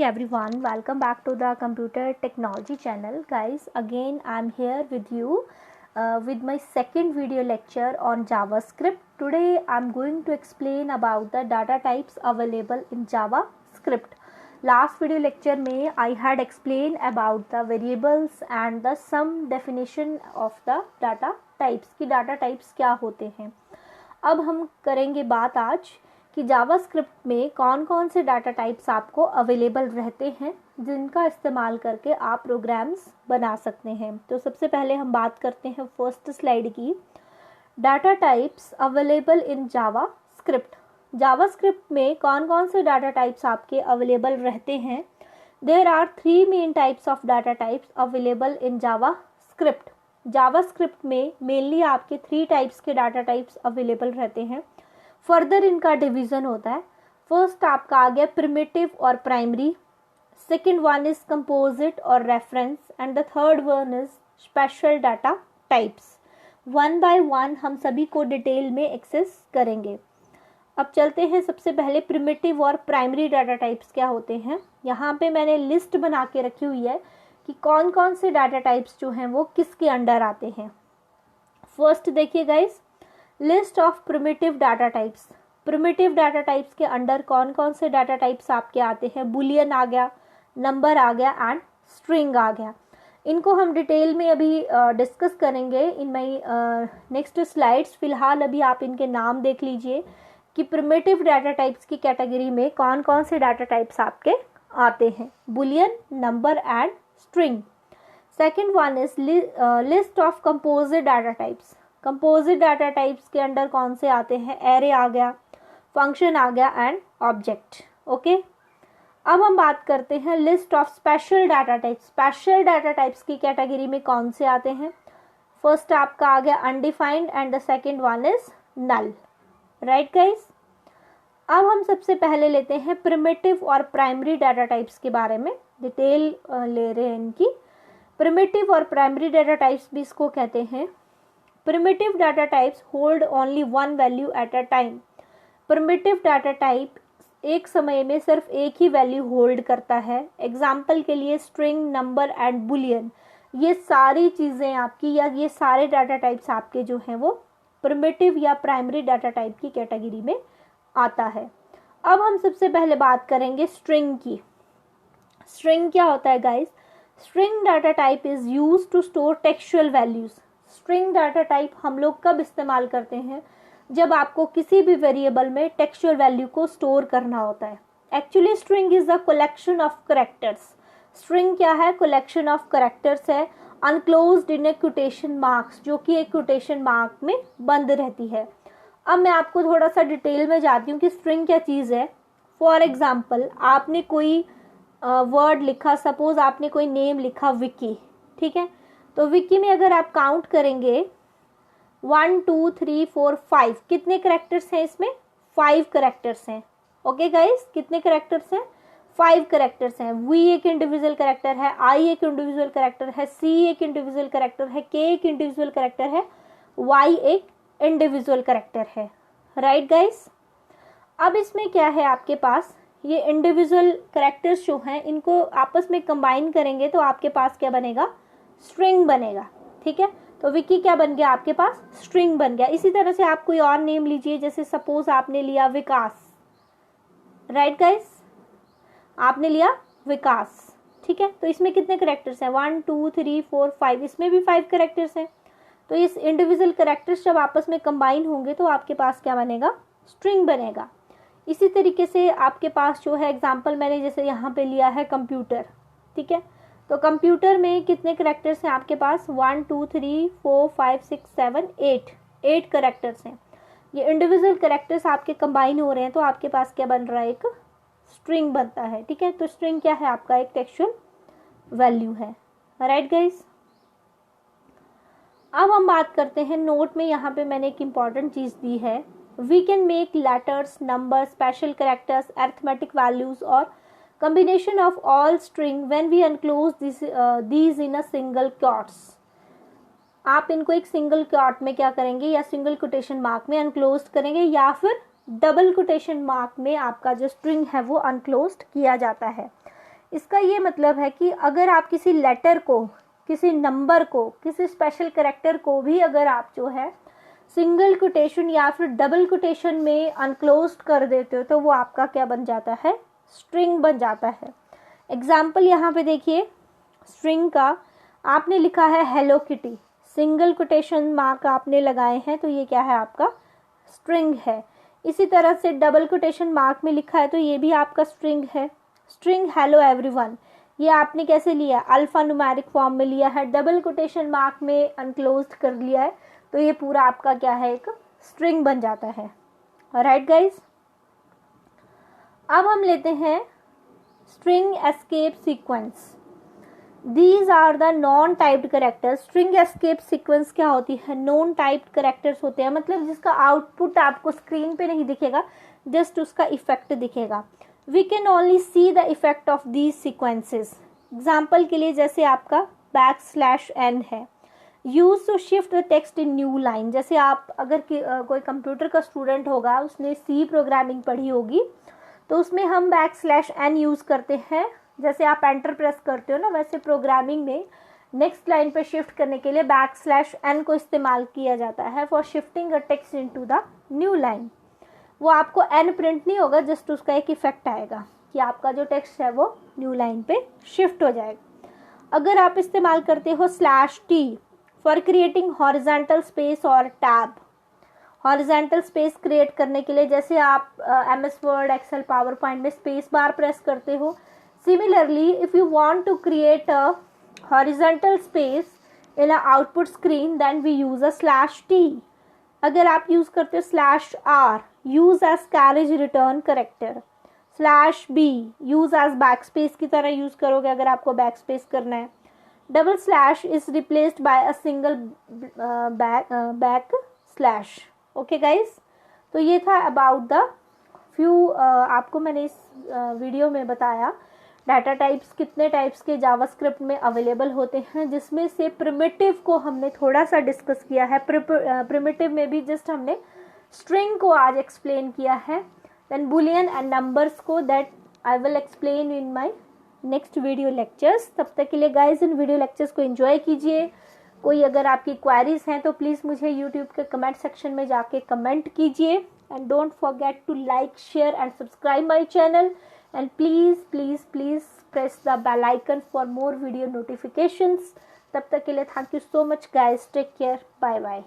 everyone, welcome back to the computer technology channel. Guys, again I'm here with you with my second video lecture on JavaScript. Today I'm going to explain about the data types available in JavaScript. Last video lecture में I had explained about the variables and the some definition of the data types कि data types क्या होते हैं. अब हम करेंगे बात आज कि जावास्क्रिप्ट में कौन कौन से डाटा टाइप्स आपको अवेलेबल रहते हैं जिनका इस्तेमाल करके आप प्रोग्राम्स बना सकते हैं. तो सबसे पहले हम बात करते हैं फर्स्ट स्लाइड की, data types available in JavaScript. JavaScript में कौन कौन से डाटा टाइप्स आपके अवेलेबल रहते हैं. There are 3 main types of data types available in JavaScript. JavaScript में मेनली आपके 3 टाइप्स के डाटा टाइप्स अवेलेबल रहते हैं. फर्दर इनका डिवीज़न होता है. फर्स्ट आपका आ गया प्रिमिटिव और primary, second one is composite और reference and the third one is special data types. One by one हम सभी को डिटेल में एक्सेस करेंगे. अब चलते हैं सबसे पहले प्रिमिटिव और प्राइमरी डाटा टाइप्स क्या होते हैं. यहाँ पे मैंने लिस्ट बना के रखी हुई है कि कौन कौन से डाटा टाइप्स जो हैं वो किसके अंडर आते हैं. फर्स्ट देखिए guys, list of primitive data types. Primitive data types के अंडर कौन कौन से डाटा टाइप्स आपके आते हैं. बुलियन आ गया, नंबर आ गया एंड स्ट्रिंग आ गया. इनको हम डिटेल में अभी डिस्कस करेंगे इन माई नेक्स्ट स्लाइड्स. फिलहाल अभी आप इनके नाम देख लीजिए कि प्रिमिटिव डाटा टाइप्स की कैटेगरी में कौन कौन से डाटा टाइप्स आपके आते हैं. Boolean, number and string. Second one is list of composite data types. Composite data types के अंडर कौन से आते हैं. एरे आ गया, फंक्शन आ गया एंड ऑब्जेक्ट. ओके, अब हम बात करते हैं list of special data types. Special data types की कैटेगरी में कौन से आते हैं. फर्स्ट आपका आ गया undefined and the second one is null. Right guys, अब हम सबसे पहले लेते हैं प्रिमिटिव और प्राइमरी डाटा टाइप्स के बारे में डिटेल ले रहे हैं इनकी. प्रिमिटिव और प्राइमरी डाटा टाइप्स भी इसको कहते हैं. Primitive data types hold only one value at a time. Primitive data type एक समय में सिर्फ एक ही वैल्यू होल्ड करता है. एग्जाम्पल के लिए स्ट्रिंग, नंबर एंड बुलियन, ये सारी चीज़ें आपकी या ये सारे डाटा टाइप्स आपके जो हैं वो प्रिमिटिव या प्राइमरी डाटा टाइप की कैटेगरी में आता है. अब हम सबसे पहले बात करेंगे स्ट्रिंग की. स्ट्रिंग क्या होता है guys. String data type is use to store textual values. String data type हम लोग कब इस्तेमाल करते हैं, जब आपको किसी भी वेरिएबल में टेक्सचुअल वैल्यू को स्टोर करना होता है. Actually string is a collection of characters. String क्या है, कलेक्शन ऑफ कैरेक्टर्स है, अनक्लोज्ड इन ए क्वोटेशन मार्क्स, जो कि एक क्वोटेशन मार्क में बंद रहती है. अब मैं आपको थोड़ा सा डिटेल में जाती हूँ कि स्ट्रिंग क्या चीज़ है. फॉर एग्जाम्पल, आपने कोई वर्ड लिखा, सपोज आपने कोई नेम लिखा विकी, ठीक है. तो विकी में अगर आप काउंट करेंगे 1 2 3 4 5, कितने करेक्टर्स हैं इसमें. 5 करेक्टर्स हैं. ओके गाइस, कितने करेक्टर्स हैं. 5 करेक्टर्स हैं. वी एक इंडिविजुअल करेक्टर है, आई एक इंडिविजुअल करेक्टर है, सी एक इंडिविजुअल करेक्टर है, के एक इंडिविजुअल करेक्टर है, वाई एक इंडिविजुअल करेक्टर है. राइट गाइस, अब इसमें क्या है आपके पास, ये इंडिविजुअल करेक्टर्स जो हैं इनको आपस में कंबाइन करेंगे तो आपके पास क्या बनेगा, स्ट्रिंग बनेगा. ठीक है, तो विकी क्या बन गया आपके पास, स्ट्रिंग बन गया. इसी तरह से आप कोई और नेम लीजिए, जैसे सपोज आपने लिया विकास. राइट गाइस, आपने लिया विकास, ठीक है. तो इसमें कितने करेक्टर्स हैं, 1 2 3 4 5, इसमें भी 5 करेक्टर्स हैं. तो इस इंडिविजुअल करेक्टर्स जब आपस में कंबाइन होंगे तो आपके पास क्या बनेगा, स्ट्रिंग बनेगा. इसी तरीके से आपके पास जो है एग्जाम्पल मैंने जैसे यहाँ पे लिया है कंप्यूटर, ठीक है. तो कंप्यूटर में कितने करेक्टर्स हैं आपके पास, 1 2 3 4 5 6 7 8 करेक्टर्स हैं. ये इंडिविजुअल करेक्टर्स आपके कंबाइन हो रहे हैं तो आपके पास क्या बन रहा है, एक स्ट्रिंग बनता है. ठीक है, तो स्ट्रिंग क्या है आपका, एक टेक्सचुअल वैल्यू है. राइट गाइस, अब हम बात करते हैं नोट में. यहाँ पे मैंने एक इम्पॉर्टेंट चीज़ दी है. We can make letters, number, special characters, arithmetic values और combination of all string when we enclose these in a single quotes. आप इनको एक सिंगल क्वॉट में क्या करेंगे, या सिंगल कोटेशन मार्क में अनक्लोज करेंगे, या फिर डबल कोटेशन मार्क में आपका जो स्ट्रिंग है वो अनक्लोज्ड किया जाता है. इसका ये मतलब है कि अगर आप किसी लेटर को, किसी नंबर को, किसी स्पेशल कैरेक्टर को भी अगर आप जो है सिंगल कोटेशन या फिर डबल कोटेशन में अनक्लोज्ड कर देते हो तो वो आपका क्या बन जाता है, स्ट्रिंग बन जाता है। एग्जाम्पल यहाँ पे देखिए, स्ट्रिंग का आपने लिखा है hello kitty, single quotation mark आपने लगाए हैं तो ये क्या है, आपका स्ट्रिंग है। इसी तरह से डबल कोटेशन मार्क में लिखा है तो ये भी आपका स्ट्रिंग है। स्ट्रिंग हेलो एवरीवन, ये आपने कैसे लिया, अल्फा न्यूमेरिक फॉर्म में लिया है, डबल कोटेशन मार्क में अनक्लोज्ड कर लिया है तो ये पूरा आपका क्या है, एक स्ट्रिंग बन जाता है। राइट गाइज, अब हम लेते हैं string escape sequence. These are the non typed characters. String escape sequence क्या होती है, नॉन टाइप्ड कैरेक्टर्स होते हैं, मतलब जिसका आउटपुट आपको स्क्रीन पे नहीं दिखेगा, जस्ट उसका इफेक्ट दिखेगा। We can only see the effect of these sequences. Example के लिए जैसे आपका \n है, use to shift the text in new line. जैसे आप अगर कोई कंप्यूटर का स्टूडेंट होगा, उसने सी प्रोग्रामिंग पढ़ी होगी तो उसमें हम \n यूज करते हैं। जैसे आप एंटर प्रेस करते हो ना, वैसे प्रोग्रामिंग में नेक्स्ट लाइन पे शिफ्ट करने के लिए \n को इस्तेमाल किया जाता है for shifting a text into the new line. वो आपको n प्रिंट नहीं होगा, जस्ट उसका एक इफेक्ट आएगा कि आपका जो टेक्स्ट है वो न्यू लाइन पे शिफ्ट हो जाएगा। अगर आप इस्तेमाल करते हो /t for creating horizontal space और टैब, हॉरिजॉन्टल स्पेस क्रिएट करने के लिए जैसे आप MS Word, Excel, PowerPoint में स्पेस बार प्रेस करते हो, similarly if you want to create a horizontal space in a output screen then we use a /t। अगर आप यूज करते हो /r use as carriage return character, /b use as backspace की तरह use करोगे अगर आपको बैकस्पेस करना है। Double slash is replaced by a single back slash. Okay guys, तो ये था अबाउट द फ्यू, आपको मैंने इस वीडियो में बताया डाटा टाइप्स कितने टाइप्स के जावास्क्रिप्ट में अवेलेबल होते हैं, जिसमें से प्रिमिटिव को हमने थोड़ा सा डिस्कस किया है। प्रिमिटिव में भी जस्ट हमने स्ट्रिंग को आज एक्सप्लेन किया है, देन बुलियन एंड नंबर्स को that I will explain in my next video lectures. तब तक के लिए गाइज इन वीडियो लेक्चर्स को एंजॉय कीजिए। कोई अगर आपकी क्वेरीज हैं तो प्लीज़ मुझे यूट्यूब के कमेंट सेक्शन में जाके कमेंट कीजिए, and don't forget to like, share and subscribe my channel, and please press the bell icon for more video notifications. तब तक के लिए thank you so much guys, take care, bye bye.